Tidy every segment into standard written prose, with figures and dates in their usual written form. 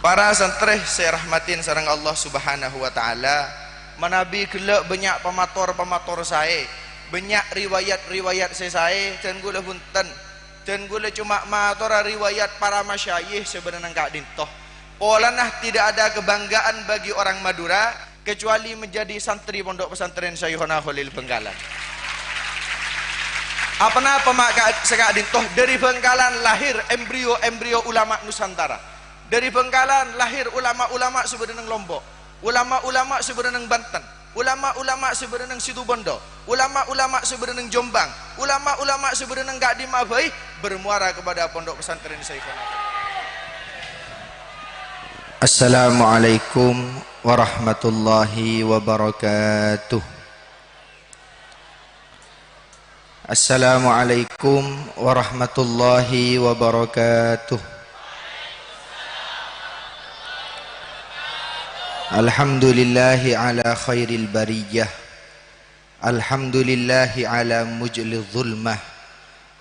Para santri saya rahmatin sareng Allah Subhanahu wa taala, manabi kelak banyak pemator saya, banyak riwayat saya dan gula hunten dan gula cuma mator riwayat para masyayikh sebenarnya enggak dintoh. Polanah tidak ada kebanggaan bagi orang Madura kecuali menjadi santri pondok pesantren Syekhona Khalil Bengkalan. Apa maka sekak dintoh dari Bengkalan lahir embrio ulama Nusantara. Dari Bengkalan lahir ulama-ulama sebenarnya Lombok, ulama-ulama sebenarnya Banten, ulama-ulama sebenarnya Situbondo, ulama-ulama sebenarnya Jombang, ulama-ulama sebenarnya enggak di Mabai bermuara kepada pondok pesantren Syekhona. Assalamualaikum warahmatullahi wabarakatuh. Assalamualaikum warahmatullahi wabarakatuh. Alhamdulillahi ala khairil bariyah. Alhamdulillahi ala mujlil zulmah.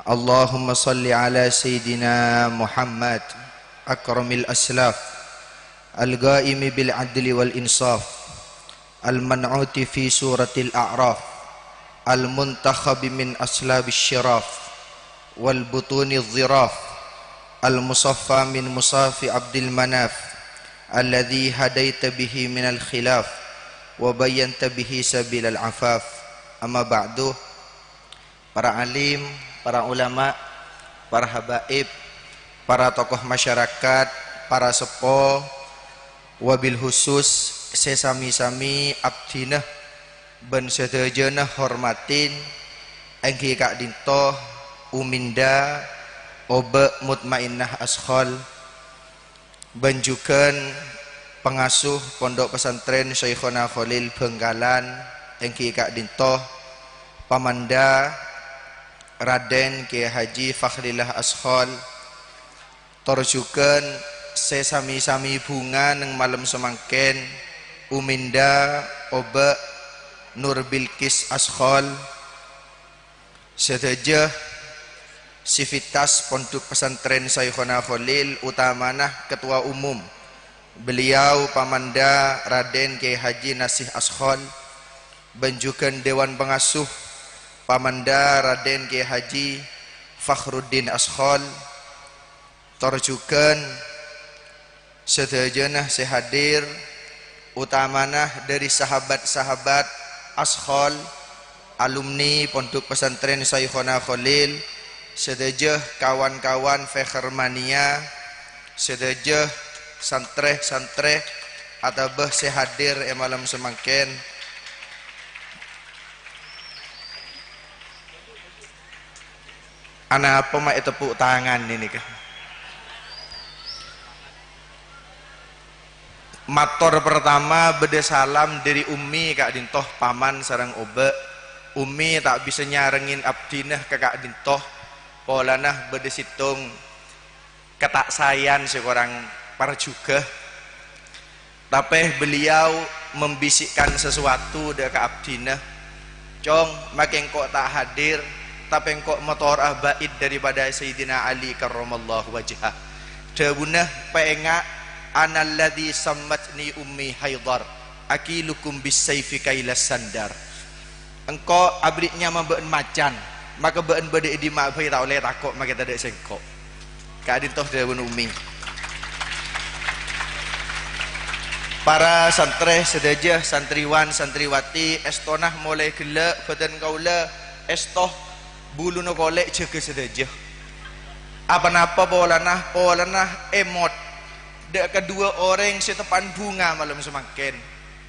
Allahumma salli ala Sayyidina Muhammad akramil aslaf al-ghaimi bil adli wal insaf al-man'uti fi suratil a'raf al-muntakhabi min aslabis syiraf wal butuni dhiraf al-musaffa min musafi abdil manaf alladhi hadaita bihi minal khilaf wa bayyanta bihi sabilal afaf. Amma ba'du. Para alim, para ulama, para habaib, para tokoh masyarakat, para sepo, wabil khusus sesami-sami abdinah ben sedejana hormatin engki kak dintoh uminda obe mutmainnah askhol banjukan pengasuh pondok pesantren Syekhona Khalil Bengkalan engki kak dintoh pamanda Raden Kiai Haji Fakhrillah Askhol torjukan sesami-sami bunga neng malam semangken uminda oba Nur Bilqis Askhol sedejah sivitas pondok pesantren Syekhona Khalil utamanah ketua umum beliau pamanda Raden Kiai Haji Nasih Askhol banjukan dewan pengasuh pamanda Raden Kiai Haji Fakhruddin Askhol torjukan sedejana sehadir utamanah dari sahabat-sahabat Askhol alumni pondok pesantren Syekhona Khalil sedejah kawan-kawan Fekhermania sedejah santreh atabah sehadir malam semangken anak apa mak tepuk tangan ini kah. Mator pertama bede salam dari Umi kak dintoh paman sarang obe. Umi tak bisa nyarengin abdinah ke kak dintoh polanah bede situng ketak sayan seorang para juga tapi beliau membisikkan sesuatu dekat abdinah cong makin kok tak hadir tapi kok motor baid daripada Sayyidina Ali karramallahu wajhah dawunah pengak analladzi sammatni ummi haidar akilukum bisayfi kailas sandar. Engkau abritnya membeun macan maka beun bede di mak bai tak oleh takok maka tak ada sengkok ka dintoh dawun ummi. Para santri sedajah santriwan santriwati estonah mulai gelek badan kaula estoh buluno kolek jaga sedajah apa-apa polanah emot dek kedua orang setepan bunga malam semangkin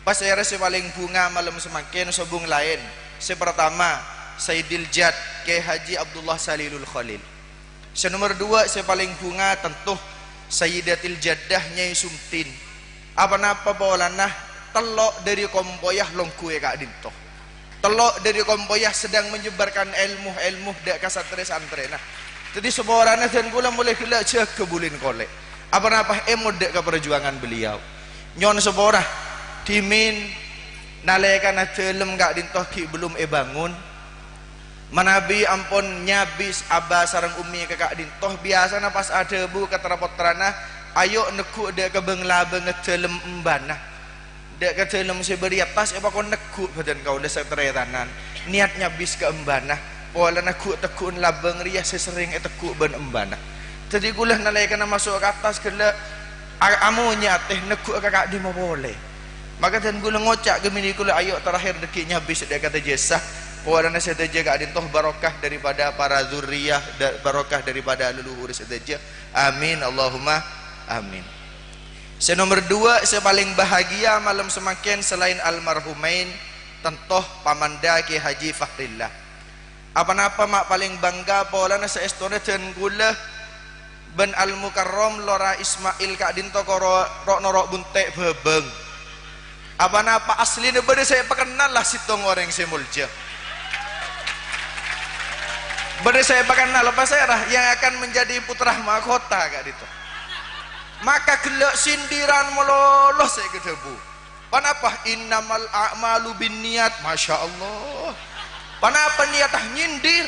pas saya rasa paling bunga malam semangkin sobung lain sepertama Sayyidil Jad Kiai Haji Abdullah Salilul Khalil senomor dua saya paling bunga tentu Sayyidatil Jaddah Nyai Sumtin apa-apa polanah telok dari kompoyah longkue kak dintoh telok dari kompoyah sedang menyebarkan ilmu dek kasatre santre nah jadi seborana dan kula mulai gila cek kebulin kolek apa-apa emodek ke perjuangan beliau nyon seborah dimin nalekan adelem gak dintoh ki belum bangun manabi ampun nyabis abah sarang umi ke kak dintoh biasa pas ada bu keterapot terana ayo nekuk dek ke benglaba ngetelem embana dek ke telem seberi atas apa kau nekuk badan kau dah seterai tanan niatnya bis ke embana pola nekuk tekun labeng ria sesering tekuk ben embana jadi gulah nalai kena masuk ke atas kena amunya teh nekuk kakak di mau boleh maka dan gula ngocak gemini gula ayo terakhir dekiknya bis dek kata jasa pola nasi saja kak dintoh barokah daripada para zuriyah barokah daripada leluhur saja amin Allahumma amin. Senomor 2 sepaling bahagia malam semakin selain almarhumain tentoh pamanda Ki Haji Fakhrillah. Apa-apa mak paling bangga polana seestone dan gula ben al mukarrom lora Ismail kak dinto koro rok norok buntek bebeng. Apa-apa asli bade saya perkenal lah sitong orang semulja. Bade saya perkenal apa saya yang akan menjadi putra mahkota kak dito. Maka gelak sindiran melolos saya ke debu. Panapa innamal a'malu binniat, masya Allah. Panapa niatah nyindir.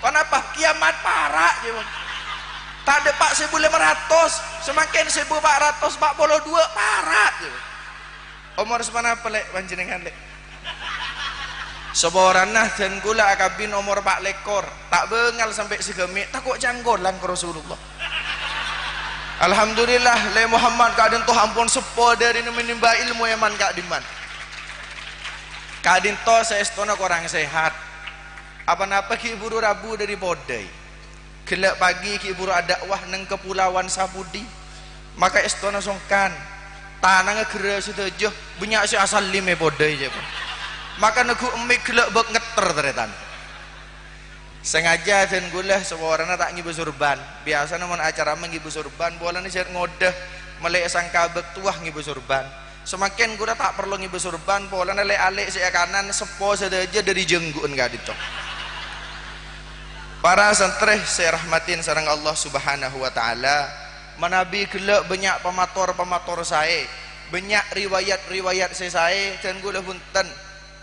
Panapa kiamat parah je. Tak ada pak 1.500, semakin 1.400 42 parah je. Umur sepanapa lek panjenengan lek? Seborana dan gula akabin umur 4 lekor, tak bengal sampai segemik, takut janggolan ke Rasulullah. Alhamdulillah le Muhammad kadin toh ampun sepo dari menimba ilmu yaman kak diman kadin toh saya setona orang sehat apa-apa ki buru rabu dari bodai gelak pagi ki buru ada wah neng kepulauan Sapudi maka estona songkan tanangnya gera setuju banyak si asal lime bodai je maka nagu emik gelak bek ngeter teretan sengaja dan gula seorang tak ngibu surban biasa namun acara mengibu surban bola ni saya ngodah melek sang kabek tuah ngibu surban semakin gula tak perlu ngibu surban bola ni lek alik saya kanan sepo saja dari jenggun gak dito para santri saya rahmatin sarang Allah subhanahu wa ta'ala menabi gelak banyak pemator saya banyak riwayat saya dan gula hunten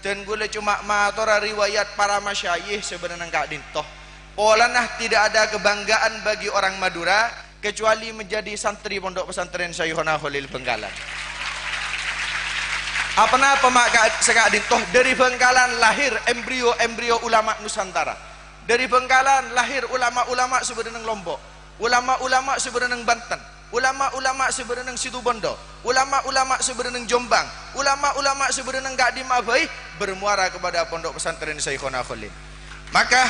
dan gula cuma matora riwayat para masyayikh sebenarnya kak dintoh polanah tidak ada kebanggaan bagi orang Madura kecuali menjadi santri pondok pesantren Syekhona Khalil Bengkalan apa-apa mak kak dintoh dari Bengkalan lahir embrio ulama Nusantara dari Bengkalan lahir ulama-ulama sebenarnya Lombok ulama-ulama sebenarnya Banten ulama-ulama sebenarnya Situbondo ulama-ulama sebenarnya Jombang ulama-ulama sebenarnya gak di Mabai bermuara kepada pondok pesantren Syekhona Khalil maka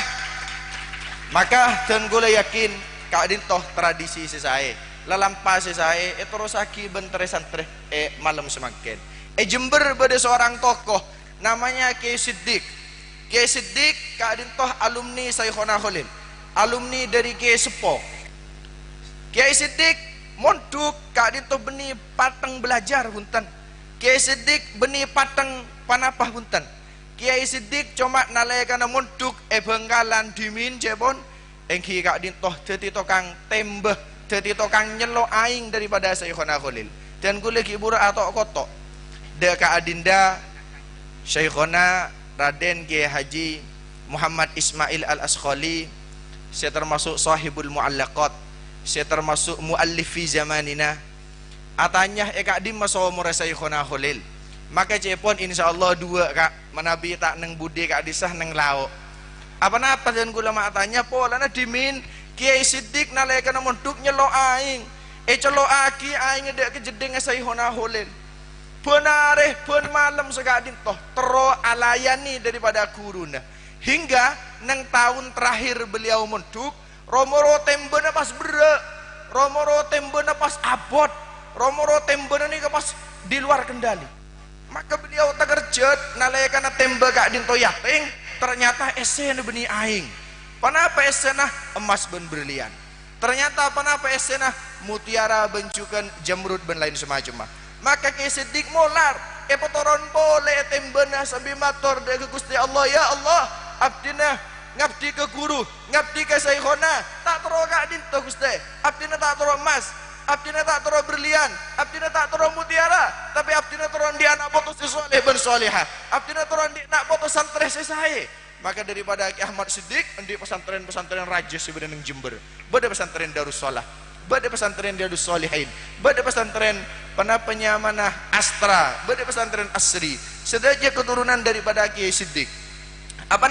dan gue yakin kak dintoh tradisi sesai lalampa sesai terus aki bentere santre malam semakin Jember pada seorang tokoh namanya Kiai Siddiq kak dintoh alumni Syekhona Khalil alumni dari Kiai Sepo Kiai Siddiq monduk kak dintoh beni pateng belajar huntan Kiai Siddiq beni pateng panapah huntan Kiai Siddiq cuma nalaikana monduk Bengkalan dimin jebon engki kak dintoh jadi tokang tembeh jadi tokang nyelo aing daripada Syekhona Khalil dan gue lagi bura atau kotok de kak adinda Syekhona Raden Kiai Haji Muhammad Ismail Al-Askhali saya termasuk sahibul mu'allaqat saya termasuk muallif fi zamanina atanya kak dim masawa murah Syekhona Khalil maka cepon insyaallah dua kak manabi tak neng budi kak disah neng lau apa-apa dan gula matanya polana dimin Kiai Siddiq nalaikana monduk nyelo aing celo aki aing ngedek kejedeng Syekhona Khalil benareh ben malam sekadin toh tero alayani daripada guruna hingga neng tahun terakhir beliau monduk romoro tembena pas bere romoro tembena pas abot romoro tembena ini pas di luar kendali maka beliau tak kerjat nalaikana tembak kak dinto yating ternyata esena beni aing panapa esena emas ben berlian ternyata panapa esena mutiara bencukan jamrud ben lain semacam maka Kiai Siddiq molar potoron boleh tembena sambil matur dari Gusti Allah ya Allah abdina ngabdi ke guru, ngabdi ke Syekhona, tak tero kak dinto Gusti. Abdina tak tero emas, abdina tak tero berlian, abdina tak tero mutiara, tapi abdina tero di anak putus soleh ben solihah. Abdina tero di anak putus santri sesae. Maka daripada Ki Ahmad Siddiq di pesantren-pesantren raja sebenarnya Jember, beda pesantren Darussalah. bade pesantren Riyadus Shalihin, bade pesantren penyamana Astra, bade pesantren Asri, sedaja keturunan daripada Kiai Siddiq. Apa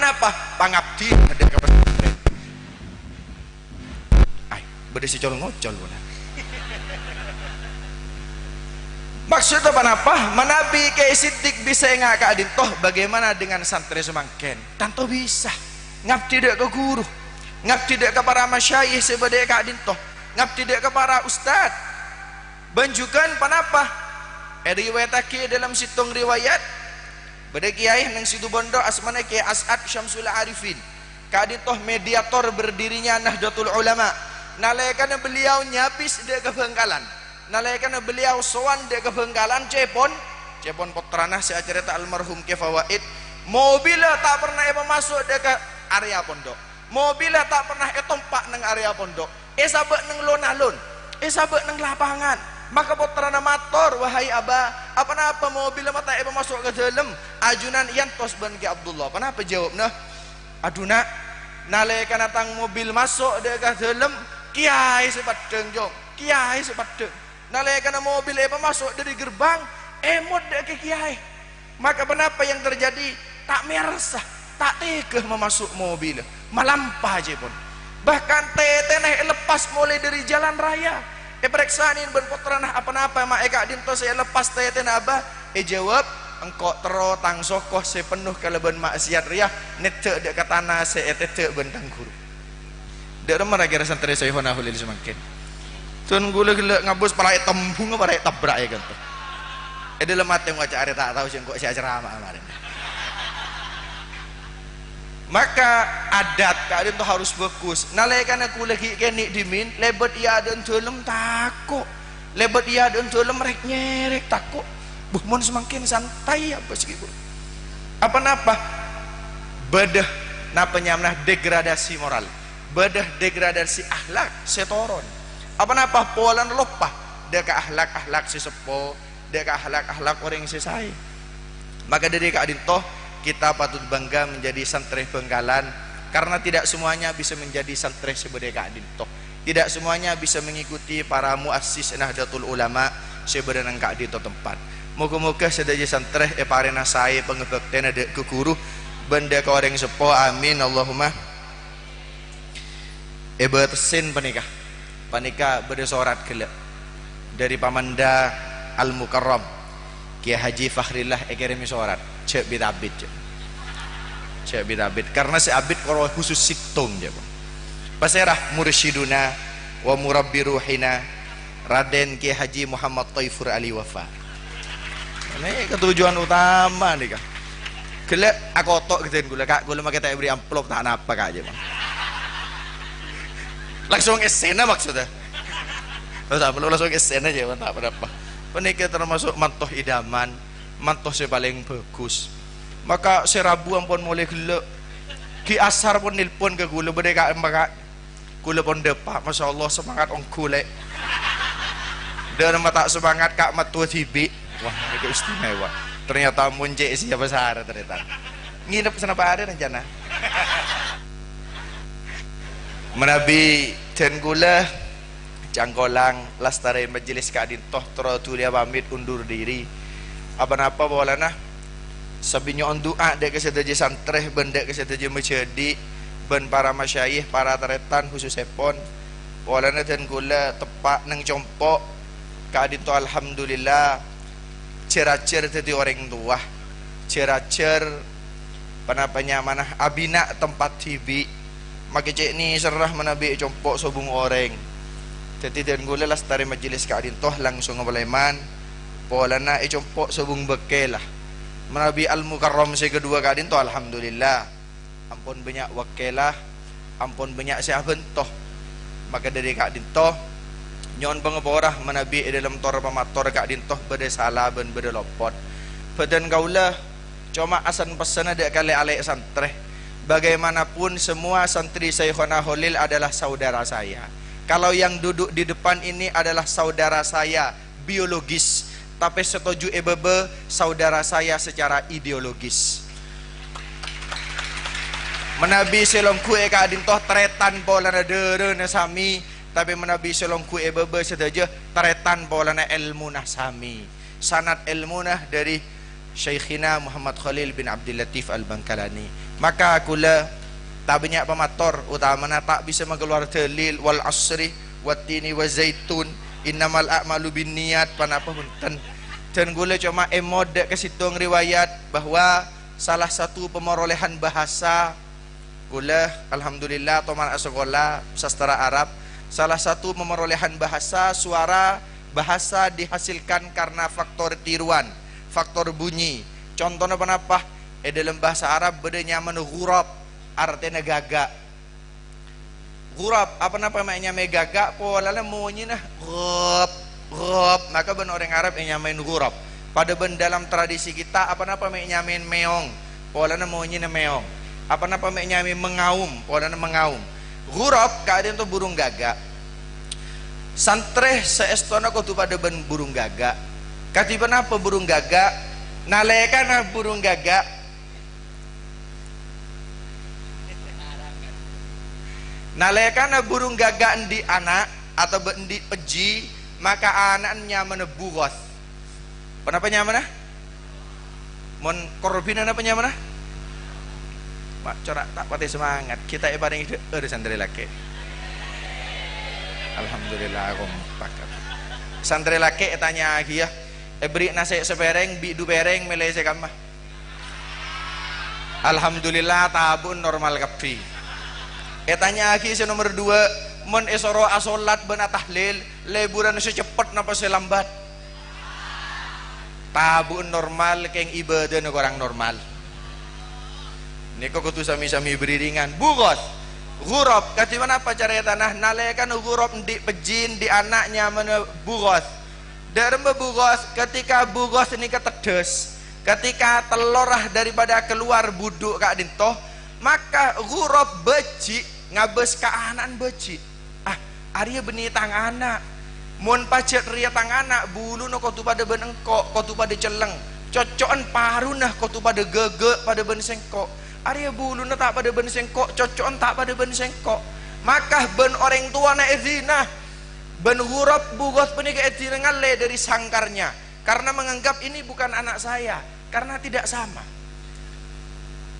pangabdi ada ke pesantren. Ay, bade si colong ngocol pula. Maksudnya apa? Manabi Kiai Siddiq bisa ngak adin toh bagaimana dengan santri semangken? Tanto bisa. Ngabdi dek ke guru, ngabdi dek ke para masyayikh sebade ka adin toh, ngabdi dek ke para ustad. Banjukan panapa? Riwayatake dalam situng riwayat bade kiai nang situ bondo asmane Kiai As'ad Syamsul Arifin. Ka adin toh mediator berdirinya Nahdlatul Ulama. Nalekana beliau nyapis dek ke Bengkalan. Nalaikan beliau sowan dia ke Bengkalan cepon potranah saya cerita almarhum ke fawaid mobilnya tak pernah masuk dia ke area pondok, mobilnya tak pernah tompak neng area pondok, sabek neng lon-alon, sabek neng lapangan. Maka potrana mator wahai abah apa mobilnya mata masuk ke dalam ajunan yantos ban ke Abdullah. Kenapa jawabnya aduna nalaikan datang mobil masuk dia ke dalam kiai sepadeng jong, kiai sepadeng. Nalaikan mobil masuk dari gerbang emot dek ke kiai. Maka kenapa yang terjadi tak merasa tak tega memasuk mobil melampah aja pun bahkan teteneh lepas mulai dari jalan raya pereksanin ben potranah apa-apa mak eka dinto saya lepas teteneh abah jawab engkau tero tang sokoh sepenuh kaleban maksiat riyah nete dek ke tanah saya tete bentang guru dek remar kira santri saya honahul ini semakin tuan gula ngabus parai tembung parai tabrak ya gitu. Dalam mati ngaca are tak tahu sih kok si ceramah kemarin. Maka adat kalian tuh harus bagus. Nalaikan aku lagi kene dimin lebet iya dan dalam takut. Lebet iya dan dalam rek nyerek takut. Buh semakin santai apa sih ibu? Apa napa? Bedah napa nyamnah degradasi moral. Bedah degradasi akhlak setoron. Apa polan lopah dek akhlak si sepo dek akhlak orang yang sesai. Maka dari keadaan toh kita patut bangga menjadi santri Bengkalan karena tidak semuanya bisa menjadi santri sebade keadaan toh, tidak semuanya bisa mengikuti para muassis Nahdlatul Ulama sebade nang keadaan toh tempat. Moga-moga sedaya santri parena saya pengebaktian ada ke guru benda ke orang sepo amin Allahumma. Bersin panika bersorat gelap dari Pamanda Al Mukarram Kiai Haji Fakhrillah ekirimi sorat cek bitabit karena si abid kalau khusus situng je pasirah mursyiduna wa murabbi ruhina Raden Kiai Haji Muhammad Taifur Ali Wafa. Ini ketujuan utama nih kak gelap aku tok gitu gula kak gula makai tak beri amplop tak apa kak aja bang langsung esena maksudnya tak perlu langsung esena aja tak apa penikah termasuk mantoh idaman mantoh saya paling bagus. Maka serabu ampun mulai gelap ki asar pun nilpon ke gula berdeka maka gula pun depak masya Allah semangat ong gulek dan mata semangat kak matua tibi wah itu istimewa ternyata muncik siapa sehari ternyata nginep sana pak ada rencana menabi dan gula Cangkolang lastari majelis kadin toh terotulia pamit undur diri apa-apa bolana sabinyo on doa dek kesedaja santreh bendek kesedaja menjadi ben para masyayikh para teretan khusus sepon bolana dan gula tepak neng compok kadin toh alhamdulillah ceracer tadi orang tua ceracer panapanya mana abina tempat tibi maka cek ni serah menabi compok sobung orang jadi dan gula lastari majelis kadin toh langsung ngapaleman polana compok sobung bekelah menabi Al Mukarram saya kedua kadin toh alhamdulillah ampun banyak wakelah ampun banyak sahabat toh maka dari kadin toh nyon pengeborah menabi dalam tor pamator kadin toh beda salah ben beda lopot badan kaulah cuma asan pesan ada kali alek santre bagaimanapun semua santri Syekhona Holil adalah saudara saya. Kalau yang duduk di depan ini adalah saudara saya biologis, tapi setuju ebebe saudara saya secara ideologis. Menabi selongku eka adintoh tretan pola nadere nasami tapi menabi selongku ebebe sedaja taretan polana ilmu nah sami sanad ilmu nah dari Syekhina Muhammad Khalil bin Abdul Latif Al-Bangkalani. Maka akula tak banyak pemator utamana tak bisa mengeluar dalil wal asri wattini wa zaitun innamal a'malu binniyat panapa punten dan gula cuma emod ke situ riwayat bahwa salah satu pemerolehan bahasa gula alhamdulillah toman sekolah sastra Arab, salah satu pemerolehan bahasa suara bahasa dihasilkan karena faktor tiruan, faktor bunyi. Contohnya kenapa? Dalam bahasa Arab beda nyaman ghurab, artinya gagak. Ghurab apa namanya megagak? Polanya bunyi nah ghurab, ghurab. Maka ben orang Arab yang nyamain ghurab. Pada ben dalam tradisi kita apa namanya nyamain meong? Polanya bunyi nah meong. Apa namanya nyamain mengaum? Polanya mengaum. Ghurab keadaan itu burung gagak. Santreh seestona kotu pada ben burung gagak. Katiban apa burung gagak? Nalekana burung gagak. Nalekana burung gagak di anak atau di peji, maka anaknya menebugos. Kenapa nyamana? Mon korbina apa nyamana? Mak corak tak pati semangat. Kita paling itu santri laki. Alhamdulillah kompak. Santri laki tanya lagi ya. Beri nasi sepereng, bi du pereng melese kamah. Alhamdulillah tabun normal kapi. Tanya lagi nomor 2, mon esoro asolat ben tahlil, leburan secepat napa selambat. Tabun normal keng ibadah orang normal. Niko kutu sami-sami beriringan. Bugot. Ghurab, kati mana apa cara tanah nalekan ghurab di pejin di anaknya mana bugos. Dari bugos ketika bugos ini ketedes, ketika telurah daripada keluar buduk kak dintoh, maka ghurab beci ngabes ke anan beci. Arya beni tang anak, mon pacet ria tang anak bulu no kotu pada benengkok, kotu pada celeng, cocokan parunah kotu pada gege pada ben sengkok. Arya bulu na tak pada ben sengkok, cocokan tak pada ben sengkok. Maka ben orang tua na ezina, ben ghurab bugos penika ezina ngale dari sangkarnya, karena menganggap ini bukan anak saya, karena tidak sama.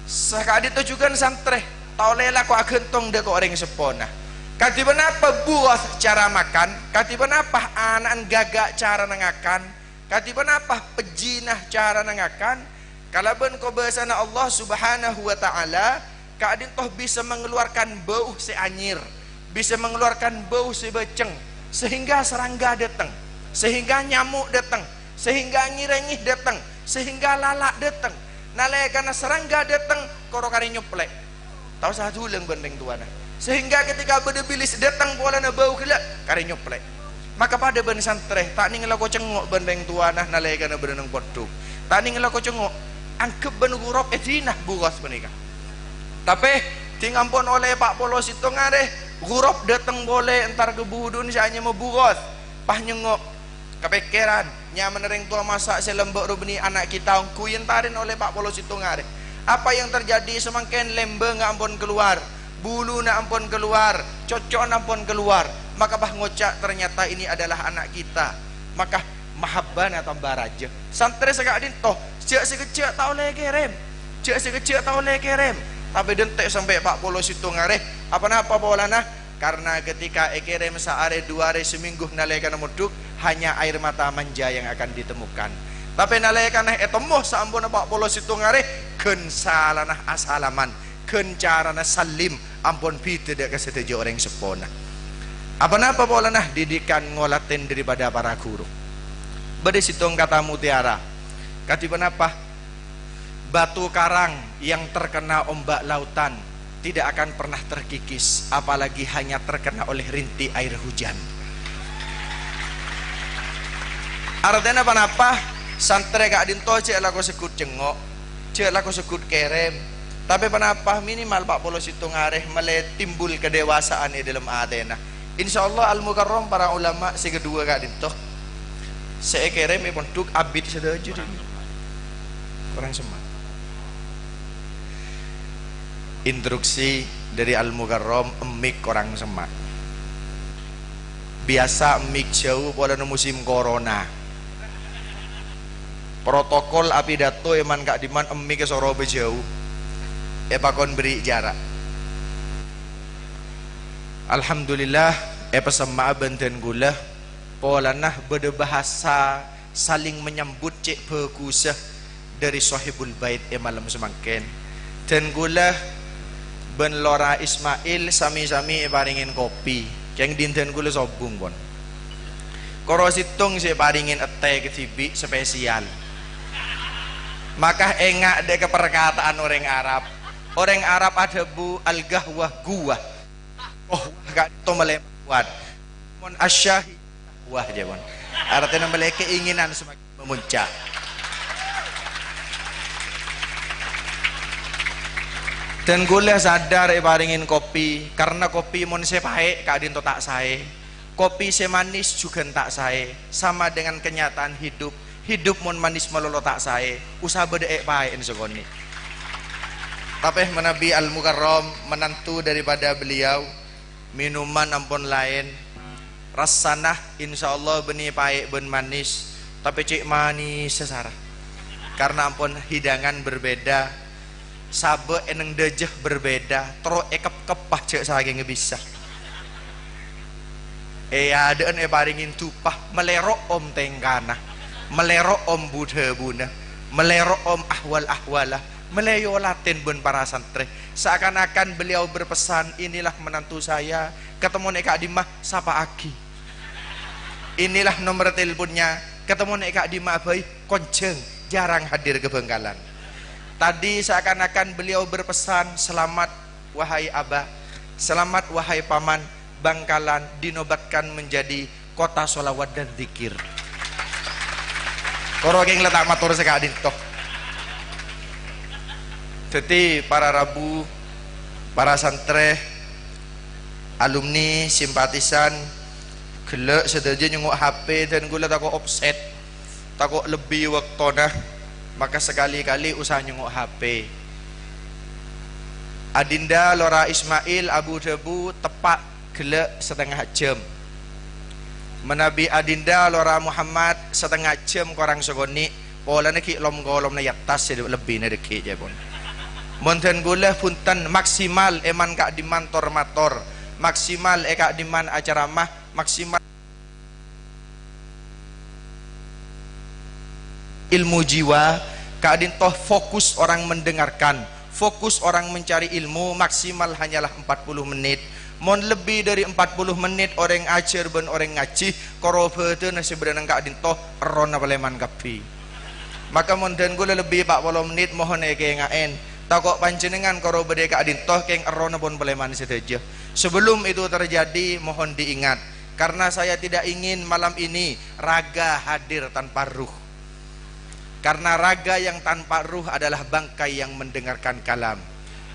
Sakadit itu juga santre, tau lela ko agentong de ko orang sepona. Katiban apa bugos cara makan, katiban apa anak gagak cara nengakan, katiban apa pejinah cara nengakan. Kalaban ko bahasana Allah Subhanahu wa taala, kadin toh bisa mengeluarkan bau seanyir, bisa mengeluarkan bau sebeceng, sehingga serangga datang, sehingga nyamuk datang, sehingga ngirengih datang, sehingga lalak datang. Nalai karena serangga datang, korokari nyoplek. Tahu satu leng benteng tuana. Sehingga ketika bedebilis datang pola na bau kelak, kari nyoplek. Maka pada ben santreh, tak ningal ko cengok benteng tuana nalai karena berenang poduk. Tak ningal ko cengok angkep ben ghurab etinah bugos menika. Tapi tingampun oleh Pak Polos itu ngare ghurab datang boleh entar ke budun hanya mau bugos. Pah nyengok kepikiran nyaman ring tua masak selembek rubni anak kita kuyen tarin oleh Pak Polos itu ngare. Apa yang terjadi semakin lembe nggak ampun keluar, bulu nak ampun keluar, cocok ampun keluar. Maka bah ngocak ternyata ini adalah anak kita. Maka mahabbana tambah raja. Santri sekadin toh cek sekecil tak oleh kerem, cek sekecil tak oleh kerem. Tapi dentek sampai Pak Polos itu ngareh. Apa-apa polana? Karena ketika kerem sehari 2 hari seminggu nalekan muduk, hanya air mata manja yang akan ditemukan. Tapi nalekan temuh sampun Pak Polos itu ngareh, ken salanah asalaman, ken carana salim, ampun pite dek kesetuju orang sepona. Apa-apa polana? Didikan ngolatin daripada para guru. Bade situng kata mutiara. Katiban apa? Batu karang yang terkena ombak lautan tidak akan pernah terkikis, apalagi hanya terkena oleh rintik air hujan. Artinya apa? Santre gak dinto cek lako sekut cengok, cek lako sekut kerem. Tapi kenapa minimal Pak Polos itu ngareh mele timbul kedewasaan di dalam adena. Insyaallah al-mukarram para ulama si kedua gak dinto. Saya kerem ponduk abid sedaja orang semua. Instruksi dari Al-Mukarram emik orang semak. biasa mik jauh pola musim corona protokol api dato eman kak diman emik ke sorobe jauh pakon beri jarak. Alhamdulillah pesema benten gula polanah beda bahasa saling menyambut cek pekusah dari sahibul bait malam semangken dan gula ben Lora Ismail sami-sami paringin kopi yang dinten gula sobung pon koro situng saya paringin ete ke tibi spesial maka engak dek perkataan orang Arab ada bu al-gahwah guwah oh gak itu melewat mon asyahi wah dia pon artinya memiliki keinginan semakin memuncak. Dan gula sadar paringin kopi karena kopi mon sepae kadin to tak sae kopi semanis juga tak sae sama dengan kenyataan hidup mon manis melolo tak sae usah beda pae sokoni tapi menabi al-mukarram menantu daripada beliau minuman ampun lain rasanah insyaallah benih pae ben manis tapi cik manis sesara karena ampun hidangan berbeda sabe eneng dejeh berbeda tro kepah cek saking bisa adaan paringin tupah melerok om tengkana melerok om buna melerok om ahwal-ahwalah meleyo latin bun para santri seakan-akan beliau berpesan inilah menantu saya ketemu nek Dimah sapa Aki inilah nomor teleponnya ketemu nek Dimah bayi konceng jarang hadir ke Bengkalan. Tadi seakan-akan beliau berpesan selamat wahai abah selamat wahai paman Bangkalan dinobatkan menjadi kota sholawat dan zikir korogeng letak matur sekadin toh jadi para rabu para santri alumni simpatisan gelek sedaja nyengok HP dan gula takut offset takut lebih waktona maka sekali-kali usah nyengok HP. Adinda Lora Ismail Abu Debu tepak gelek setengah jam menabi Adinda Lora Muhammad setengah jam korang sogoni pola neki lom golom na yatas lebih na deki je pun monten gula punten maksimal eman kak dimantor mator maksimal kak diman acara mah maksimal ilmu jiwa kadin toh fokus orang mendengarkan fokus orang mencari ilmu maksimal hanyalah 40 menit mon lebih dari 40 menit orang ajar ben orang ngaji korobete nasi berenang kadin toh rona paleman kapi maka mon dan gula lebih 40 menit mohon ngaen takok panjenengan korobete kadin toh keng rona pun paleman sedaja sebelum itu terjadi mohon diingat karena saya tidak ingin malam ini raga hadir tanpa ruh karena raga yang tanpa ruh adalah bangkai yang mendengarkan kalam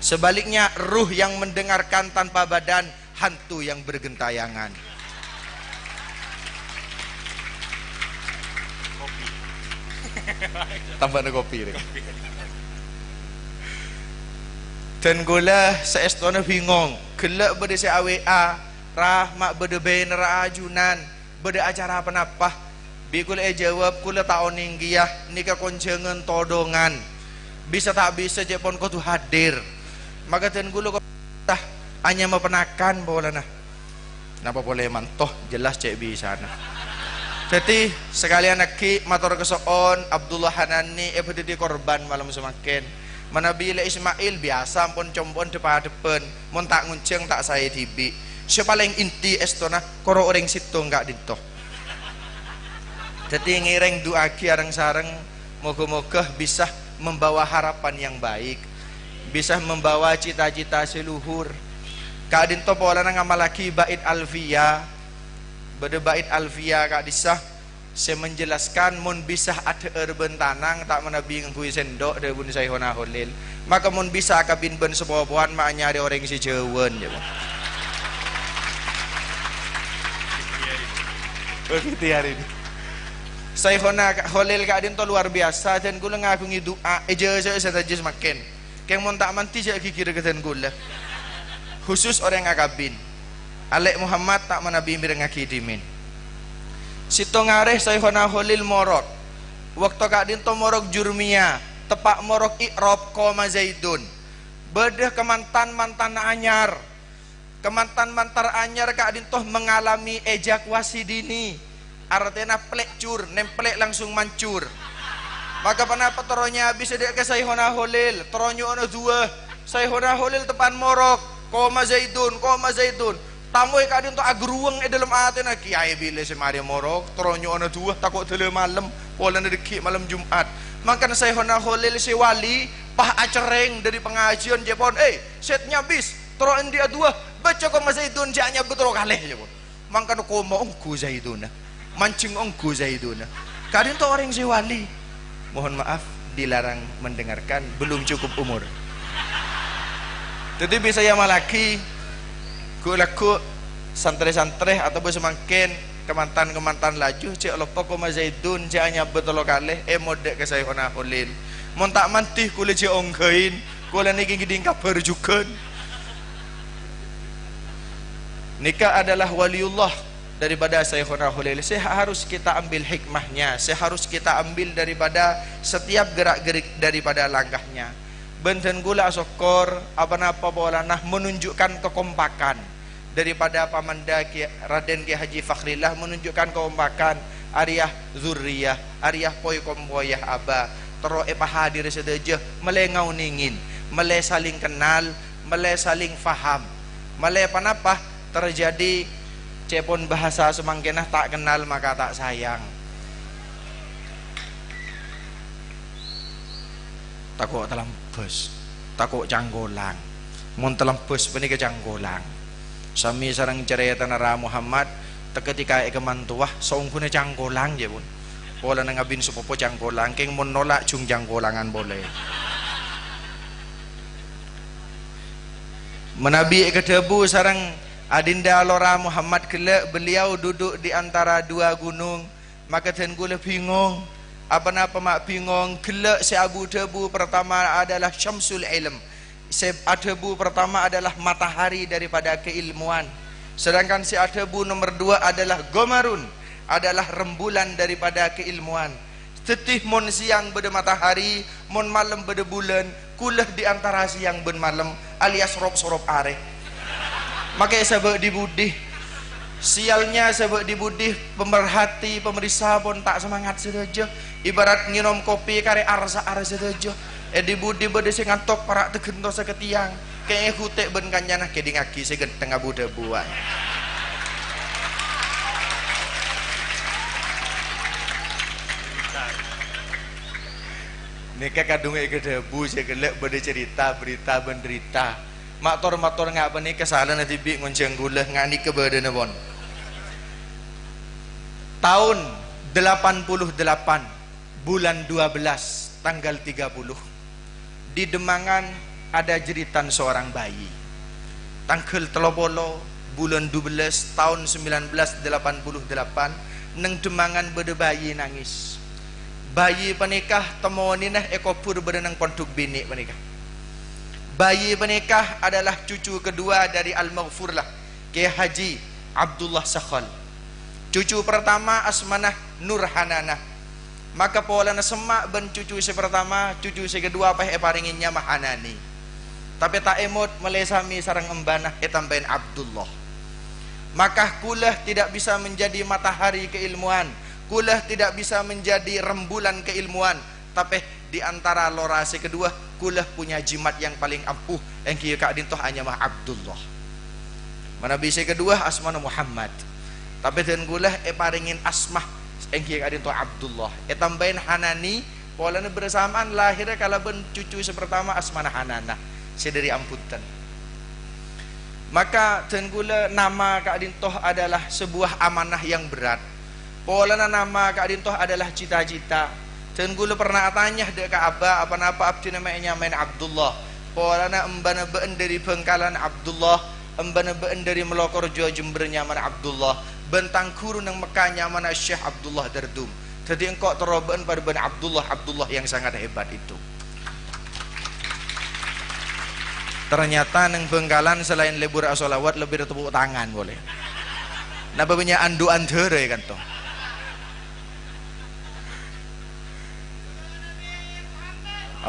sebaliknya ruh yang mendengarkan tanpa badan hantu yang bergentayangan tambah kopi dan gula seestona bingung gelak berde se AWA rahmak berde bener ajunan berde acara apa bikul jawab kula taoning giyah nika koncengan todongan bisa tak bisa jepon kau tuh hadir maka ten gula kau tah hanya mepenakan bola nah napa boleh mantoh jelas cek bisa nah jadi sekalian aki matur kesoon Abdullah Hanani berdiri korban malam semakin manabila Ismail biasa pun compon depan mon tak ngunceng tak saya tibi siapa paling inti estona koro orang situ enggak ditoh jadi ngireng doa kiareng sareng moga-moga bisa membawa harapan yang baik bisa membawa cita-cita seluhur kadin to pola nang ngamalaki bait alfiya bade bait alfiya kak disah saya menjelaskan mun bisa ada erben tanang tak menabi ngkui sendok de bun sayhona holil maka mun bisa kabin ben sepopoan mak nyari orang si jewen ya begitu hari ini Sayhona Khalil kadin to luar biasa dan gula ngagungi doa eja saya makin keng mon tak manti jak kikir keten gula khusus orang akabin Alek Muhammad tak manabi mirengaki dimin sito ngareh Saykhona Holil morok waktu kak dinto morok jurmia tepak morok ikrob koma zaidun bedah kemantan-mantan anyar kemantan-mantan anyar kak dinto mengalami ejakuasi dini artinya plekcur nemplek langsung mancur maka kenapa toronya habis dia ke Saykhona Holil toronyo ono dua Saykhona Holil tepan morok koma zaidun tamu kadin to agruweng dalam aten kiai bile semari morok toronyo ana dua takut tele malam pola deki malam Jumat makan Saykhona Holil si wali pah acereng dari pengajian jepon setnya bis toron dia dua baca koma zaidun janya betul kaleh jepon makan koma ongku zaiduna mancing ongku zaiduna kadin to orang si wali mohon maaf dilarang mendengarkan belum cukup umur jadi bisa ya malaki ku laku santre-santre atau semakin kemantan laju cek lupa koma zaidun janya betul kalih mode ke Saykhona Holil mon tak mantih kule cek onggain kule niki giding kabar juga nikah adalah waliullah daripada Saykhona Holil harus kita ambil hikmahnya harus kita ambil daripada setiap gerak-gerik daripada langkahnya benten gula sokor apa-apa polanah menunjukkan kekompakan daripada pamanda Raden Ki Haji Fakhrillah menunjukkan kekompakan ariah zurriyah ariah poi komboyah aba tero hadir sedeje melengau ningin mele saling kenal mele saling faham mele panapa terjadi cepon bahasa semangkenah tak kenal maka tak sayang takut telempes takut canggolang mun telempes benih ke canggolang sami sarang cerita nara Muhammad ketika kemantuah saungkune canggolang je pun pola ngabin supopo canggolang keng mun nolak jung canggolangan boleh menabi kedebu sarang adinda Lora Muhammad kelak beliau duduk di antara dua gunung maka ten gula bingung apa-apa mak bingung kelak si abu debu pertama adalah syamsul ilm si debu pertama adalah matahari daripada keilmuan sedangkan si debu nomor dua adalah gomarun adalah rembulan daripada keilmuan setih mon siang beda matahari mon malam beda bulan kulah di antara siang ben malam alias sorop are makanya sebab dibudih sialnya sebab dibudih pemerhati pemeriksa pun tak semangat saja ibarat nginom kopi kare arsa saja dibudih bede sing ngantok parak tegento seketiang kayak hutek ben kanyana ke dingaki segen tengah buda buan nikah kadung debu segelek bede cerita berita benderita maktor ngak bani kesalahan nanti bi ngonceng gula ngani ke badan bon tahun 88 bulan 12 tanggal 30 di Demangan ada jeritan seorang bayi tanggal 30 bulan 12 tahun 1988 neng Demangan bede bayi nangis bayi penikah temoninah ekopur bede nang pondok bini penikah bayi penikah adalah cucu kedua dari Al-Maghfurlah Kiai Haji Abdullah Sakhal cucu pertama asmanah Nur Hananah maka pola semak ben cucu si pertama cucu si kedua apa paringinnya Mahanani tapi tak emot melesami sarang embanah tambahin Abdullah maka kulah tidak bisa menjadi matahari keilmuan kulah tidak bisa menjadi rembulan keilmuan tapi di antara lorasi kedua kulah punya jimat yang paling ampuh yang kia kak dintoh hanya mah Abdullah mana bisa kedua asmana Muhammad tapi dan kulah paringin asmah yang kia kak dintoh Abdullah tambahin Hanani polanya bersamaan lahirnya kalau ben cucu sepertama asmana Hanana sedari amputan maka dan kula nama kak dintoh adalah sebuah amanah yang berat polanya nama kak dintoh adalah cita-cita dan gula pernah tanya dek ke abah apa-apa abdi namanya main Abdullah polana embana beun dari Bengkalan Abdullah embana beun dari Melokorjo Jember nyaman Abdullah bentang kurun yang Mekah nyaman Syekh Abdullah Dardum jadi engkau teroben pada ben Abdullah yang sangat hebat itu Ternyata neng Bengkalan selain lebur asolawat lebih tepuk tangan boleh. Nah punya andu andere kan toh.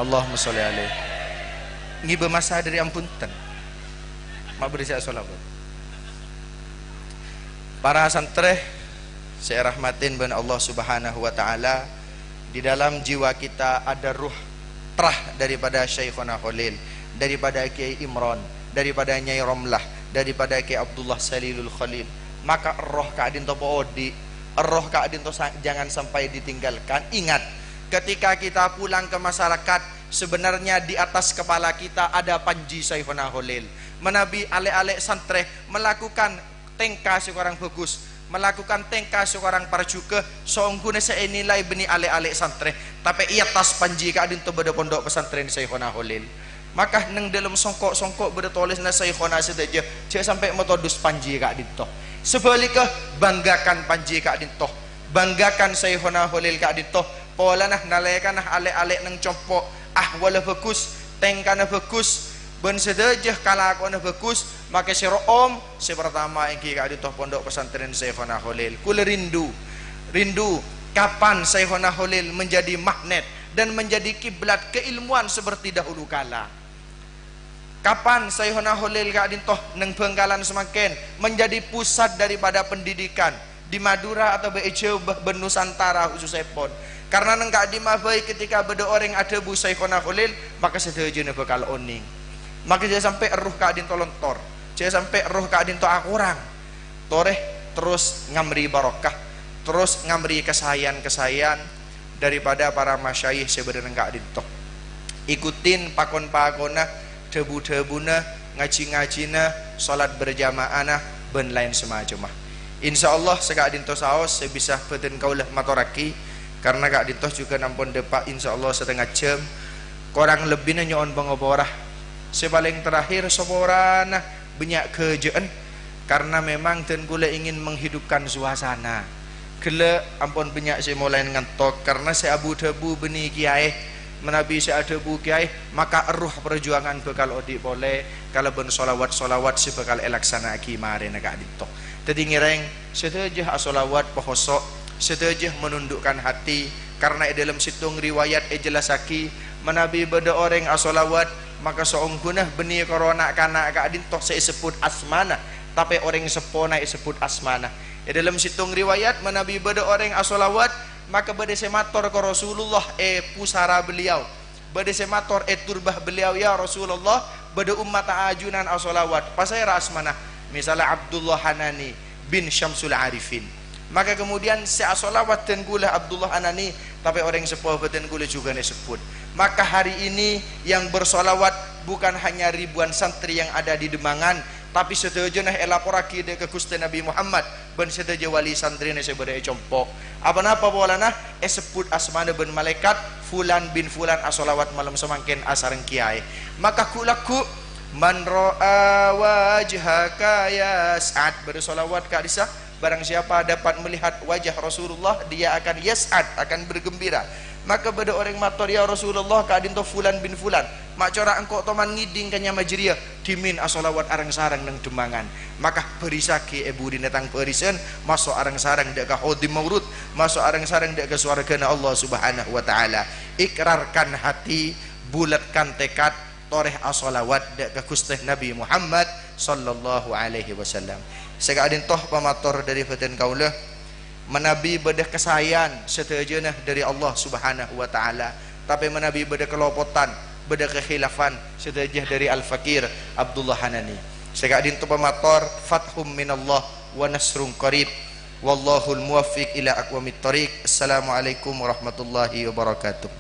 Allahumma sholli alaihi. Ngibe masa dari ampunten. Ma berisi asolawat. Para santri saya rahmatin ben Allah Subhanahu wa taala, di dalam jiwa kita ada ruh terah daripada Syekhona Khalil, daripada Kiai Imran, daripada Nyai Romlah, daripada Kiai Abdullah Salilul Khalil. Maka roh kaadin to odi, roh kaadin to jangan sampai ditinggalkan. Ingat, ketika kita pulang ke masyarakat, sebenarnya di atas kepala kita ada panji Syekhona Khalil. Menabi ale-ale santri melakukan tengka seorang bagus, melakukan tengka seorang parjuke songgune seenilai beni ale-ale santri, tapi ia tas panji kaadin to beda pondok pesantren Syekhona Khalil. Maka neng dalam songkok-songkok bertulis na Syekhona sedaja cek sampai metodus panji kaadin to. Sebaliknya banggakan panji kaadin to, banggakan Syekhona Khalil kaadin to. Pola nah nalekan nah ale-ale neng compok wala bagus, tengkana bagus, ben sedejah kalakona bagus, maka sira om sepertama iki kaadin to pondok pesantren Syekhona Khalil. Kula rindu kapan Syekhona Khalil menjadi magnet dan menjadi kiblat keilmuan seperti dahulu kala. Kapan Syekhona Khalil kaadin toh neng Bengkalan semakin menjadi pusat daripada pendidikan di Madura atau Beijau Benusantara khususnya pon. Karena neng kaadin mabai ketika beda orang ada bu Syekhona Khalil, maka sedejene bakal oning. Maka dia sampai eruh kaadin to lontor, dia sampai eruh kaadin to akurang. Toreh terus ngamri barokah, terus ngamri kesayan daripada para masyayikh sebenarnya kaadin to. Ikutin pakon-pakona, debu-debuna, ngaji-ngajina, salat berjamaahna, ben lain semacam. Insyaallah sekadin to saos saya bisa beten kaulah matoraki, karena kak dintos juga nampun depak insyaallah setengah jam. Korang lebihnya nyon pengoporah. Sepaling terakhir soporana banyak kejaan, karena memang dan gula ingin menghidupkan suasana. Gele ampun banyak saya mulai ngantok karena saya abu debu beni kiai menabi seada bukai, maka ruh perjuangan bekal odi boleh kalau ben solawat sebekal elaksana aki mare naga adito. Jadi ngireng sedejah asolawat pohosok, sedejah menundukkan hati, karena dalam situng riwayat jelasaki menabi beda orang asolawat, maka seorang gunah beni korona kana aga adito saya sebut asmana, tapi orang sepona sebut asmana. Dalam situng riwayat menabi beda orang asolawat, maka bade semator ke Rasulullah pusara beliau, bade semator turbah beliau ya Rasulullah, bade umat ajunan asolawat pasai rasmana misalnya Abdullah Hanani bin Syamsul Arifin, maka kemudian si asolawat dan gula Abdullah Hanani, tapi orang sepuh dan gula juga disebut. Maka hari ini yang bersolawat bukan hanya ribuan santri yang ada di Demangan, tapi setuju nah elaporaki de ke Gusti Nabi Muhammad ben setuju wali santri ne sebeda compok apa-apa bolana sebut asmana ben malaikat fulan bin fulan asolawat malam semangkin asareng kiai. Maka kulaku man ra'a wajhaka ya Sa'ad, bersolawat ka disah barang siapa dapat melihat wajah Rasulullah dia akan yas'ad, akan bergembira. Maka beda orang mator ya Rasulullah kadin to fulan bin fulan, mak corak engkau toman ngiding kanya majriya dimin asolawat arang sarang nang Demangan. Maka berisaki ibu dinetang berisen masuk arang sarang dek ka hodim maurud, masuk arang sarang dek ka swargana Allah Subhanahu wa taala. Ikrarkan hati, bulatkan tekad, toreh asolawat dek ka Gusti Nabi Muhammad sallallahu alaihi wasallam. Sekadin toh pamator dari badan kaula menabi bedah kesayan setujunya dari Allah Subhanahu wa taala, tapi menabi bedah kelopotan, bedah kekhilafan setujunya dari Al-Fakir Abdullah Hanani. Sekadin tu pamator fathum minallah wa nasrun qarib wallahul muwaffiq ila aqwamit thariq. Assalamualaikum warahmatullahi wabarakatuh.